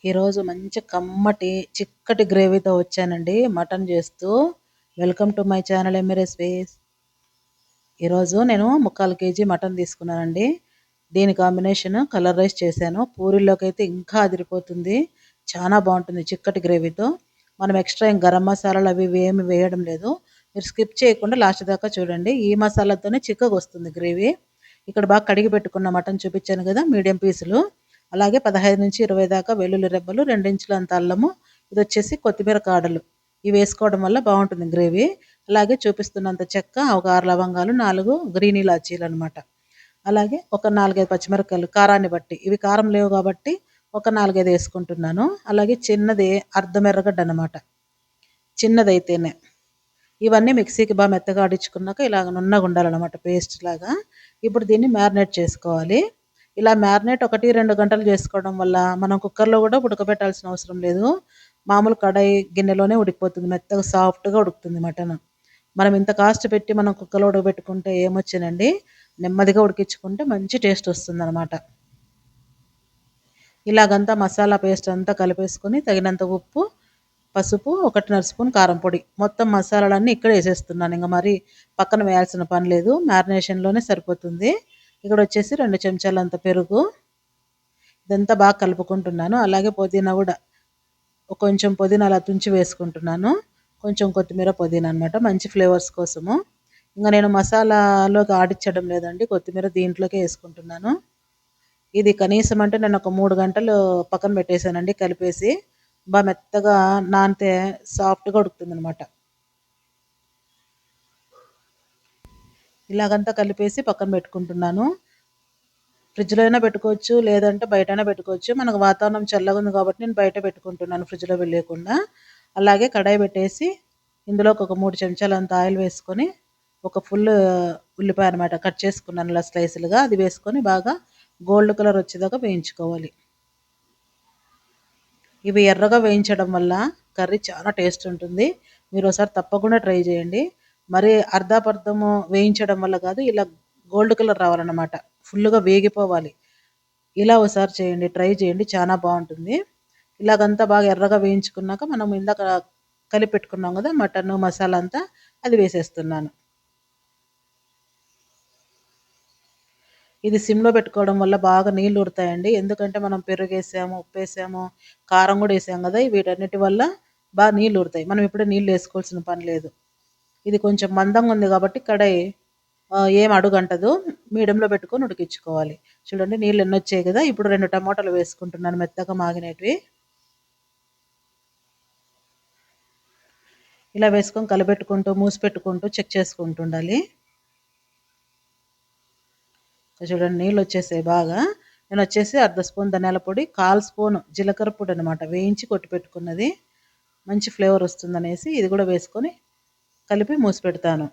ఈరోజు మంచి కమ్మటి చిక్కటి గ్రేవీతో వచ్చానండి మటన్ చేస్తూ. Welcome to my channel MA recipes. ఈరోజు నేను 3/4 kg మటన్ తీసుకున్నానండి. దీని కాంబినేషన్ కలర్ రైస్ చేశాను. పూరీల్లోకి అయితే ఇంకా అదిరిపోతుంది. చాలా బాగుంటుంది చిక్కటి గ్రేవీతో. మనం ఎక్స్ట్రా గరం మసాలాలు అవి ఇవి ఏమి వేయడం లేదు. మీరు స్కిప్ చేయకుండా లాస్ట్ దాకా చూడండి. ఈ మసాలాతోనే చిక్కగా వస్తుంది గ్రేవీ. ఇక్కడ బాగా కడిగి పెట్టుకున్న మటన్ చూపించాను కదా, మీడియం పీసులు. అలాగే 15 నుంచి 20 దాకా వెల్లుల్లి రెబ్బలు, 2 ఇంచుల అంత అల్లము, ఇది వచ్చేసి కొత్తిమీర కాడలు. ఇవి వేసుకోవడం వల్ల బాగుంటుంది గ్రేవీ. అలాగే చూపిస్తున్నంత చెక్క, ఒక 6 లవంగాలు, 4 గ్రీన్ ఇలాచీలు అనమాట. అలాగే ఒక 4-5 పచ్చిమిరపకాయలు కారాన్ని బట్టి. ఇవి కారం లేవు కాబట్టి ఒక 4-5 వేసుకుంటున్నాను. అలాగే చిన్నది అర్ధం ఎర్రగడ్డ అనమాట, చిన్నదైతేనే. ఇవన్నీ మిక్సీకి బాగా మెత్తగా ఆడించుకున్నాక ఇలాగ నున్నగా ఉండాలన్నమాట, పేస్ట్ లాగా. ఇప్పుడు దీన్ని మ్యారినేట్ చేసుకోవాలి. ఇలా మ్యారినేట్ 1-2 గంటలు చేసుకోవడం వల్ల మనం కుక్కర్లో కూడా ఉడకబెట్టాల్సిన అవసరం లేదు. మామూలు కడాయి గిన్నెలోనే ఉడికిపోతుంది, మెత్తగా సాఫ్ట్గా ఉడుకుతుంది మటన్. మనం ఇంత కాస్ట్ పెట్టి మనం కుక్కర్లో ఉడకబెట్టుకుంటే ఏమొచ్చానండి, నెమ్మదిగా ఉడికించుకుంటే మంచి టేస్ట్ వస్తుంది అనమాట. ఇలాగంతా మసాలా పేస్ట్ అంతా కలిపేసుకొని తగినంత ఉప్పు, పసుపు, 1.5 స్పూన్ కారం పొడి, మొత్తం మసాలాలన్నీ ఇక్కడ వేసేస్తున్నాను. ఇంకా మరి పక్కన వేయాల్సిన పని లేదు, మ్యారినేషన్లోనే సరిపోతుంది. ఇక్కడ వచ్చేసి 2 చెంచాలంత పెరుగు, ఇదంతా బాగా కలుపుకుంటున్నాను. అలాగే పుదీనా కూడా కొంచెం పుదీనా అలా తుంచి వేసుకుంటున్నాను, కొంచెం కొత్తిమీర, పుదీనా అనమాట, మంచి ఫ్లేవర్స్ కోసము. ఇంకా నేను మసాలాలోకి ఆడించడం లేదండి, కొత్తిమీర దీంట్లోకే వేసుకుంటున్నాను. ఇది కనీసం అంటే నేను ఒక 3 గంటలు పక్కన పెట్టేశానండి కలిపేసి. బాగా మెత్తగా నానితే సాఫ్ట్గా ఉడుకుతుంది అనమాట. ఇలాగంతా కలిపేసి పక్కన పెట్టుకుంటున్నాను. ఫ్రిడ్జ్లో అయినా పెట్టుకోవచ్చు, లేదంటే బయటైనా పెట్టుకోవచ్చు. మనకు వాతావరణం చల్లగా ఉంది కాబట్టి నేను బయట పెట్టుకుంటున్నాను, ఫ్రిడ్జ్లో వెళ్ళకుండా. అలాగే కడాయి పెట్టేసి ఇందులో ఒక 3 చెంచాలంత ఆయిల్ వేసుకొని, ఒక ఫుల్ ఉల్లిపాయ అనమాట కట్ చేసుకున్నాను ఇలా స్లైసులుగా, అది వేసుకొని బాగా గోల్డ్ కలర్ వచ్చేదాకా వేయించుకోవాలి. ఇవి ఎర్రగా వేయించడం వల్ల కర్రీ చాలా టేస్ట్ ఉంటుంది. మీరు ఒకసారి తప్పకుండా ట్రై చేయండి. మరి అర్ధాపర్ధము వేయించడం వల్ల కాదు, ఇలా గోల్డ్ కలర్ రావాలన్నమాట, ఫుల్గా వేగిపోవాలి. ఇలా ఒకసారి చేయండి, ట్రై చేయండి, చాలా బాగుంటుంది. ఇలాగంతా బాగా ఎర్రగా వేయించుకున్నాక మనం ఇందాక కలిపి పెట్టుకున్నాం కదా మటన్ మసాలా అంతా, అది వేసేస్తున్నాను. ఇది సిమ్లో పెట్టుకోవడం వల్ల బాగా నీళ్ళు ఊరుతాయండి. ఎందుకంటే మనం పెరుగు వేసాము, ఉప్పు వేసాము, కారం కూడా వేసాము కదా, వీటన్నిటి వల్ల బాగా నీళ్ళు ఊరుతాయి. మనం ఇప్పుడే నీళ్ళు వేసుకోవాల్సిన పని లేదు. ఇది కొంచెం మందంగా ఉంది కాబట్టి కడాయి ఏం అడుగంటదు, మీడియంలో పెట్టుకొని ఉడికించుకోవాలి. చూడండి నీళ్ళు ఎన్ని వచ్చాయి కదా. ఇప్పుడు 2 టమాటాలు వేసుకుంటున్నాను, మెత్తగా మాగినవి. ఇలా వేసుకొని కలబెట్టుకుంటూ మూసి పెట్టుకుంటూ చెక్ చేసుకుంటూ ఉండాలి. చూడండి నీళ్ళు వచ్చేసాయి బాగా. నేను వచ్చేసి 1/2 స్పూన్ ధనియాల పొడి, 1/4 స్పూన్ జీలకర్ర పొడి అనమాట, వేయించి కొట్టి పెట్టుకున్నది, మంచి ఫ్లేవర్ వస్తుందనేసి ఇది కూడా వేసుకొని కలిపి మూసి పెడతాను.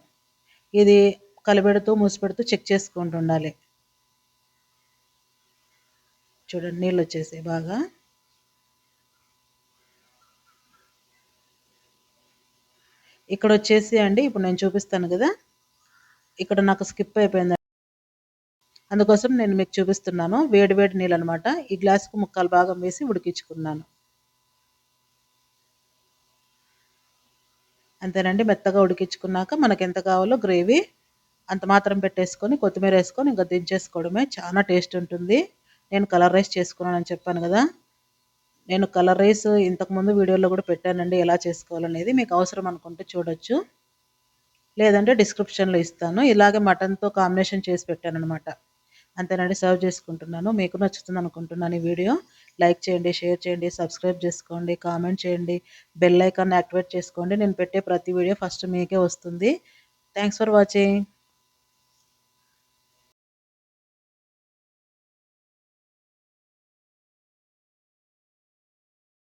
ఇది కలిపెడుతూ మూసి పెడుతూ చెక్ చేసుకుంటూ ఉండాలి. చూడండి నీళ్ళు వచ్చేసాయి బాగా. ఇక్కడ వచ్చేసి అండి ఇప్పుడు నేను చూపిస్తాను కదా, ఇక్కడ నాకు స్కిప్ అయిపోయింది, అందుకోసం నేను మీకు చూపిస్తున్నాను. వేడి వేడి నీళ్ళు అనమాట, ఈ గ్లాసుకు 3/4 భాగం వేసి ఉడికించుకున్నాను. అంతేనండి, మెత్తగా ఉడికించుకున్నాక మనకు ఎంత కావాలో గ్రేవీ అంత మాత్రం పెట్టేసుకొని కొత్తిమీర వేసుకొని ఇంకా దించేసుకోవడమే. చాలా టేస్ట్ ఉంటుంది. నేను కలర్ రైస్ చేసుకున్నానని చెప్పాను కదా, నేను కలర్ రైస్ ఇంతకుముందు వీడియోలో కూడా పెట్టానండి ఎలా చేసుకోవాలనేది. మీకు అవసరం అనుకుంటే చూడొచ్చు, లేదంటే డిస్క్రిప్షన్లో ఇస్తాను. ఇలాగే మటన్తో కాంబినేషన్ చేసి పెట్టాను అనమాట. అంతేనండి, సర్వ్ చేసుకుంటున్నాను. మీకు నచ్చుతుంది అనుకుంటున్నాను ఈ వీడియో. లైక్ చేయండి, షేర్ చేయండి, సబ్స్క్రైబ్ చేసుకోండి, కామెంట్ చేయండి, బెల్ ఐకాన్ యాక్టివేట్ చేసుకోండి. నేను పెట్టే ప్రతి వీడియో ఫస్ట్ మీకే వస్తుంది. Thanks for watching.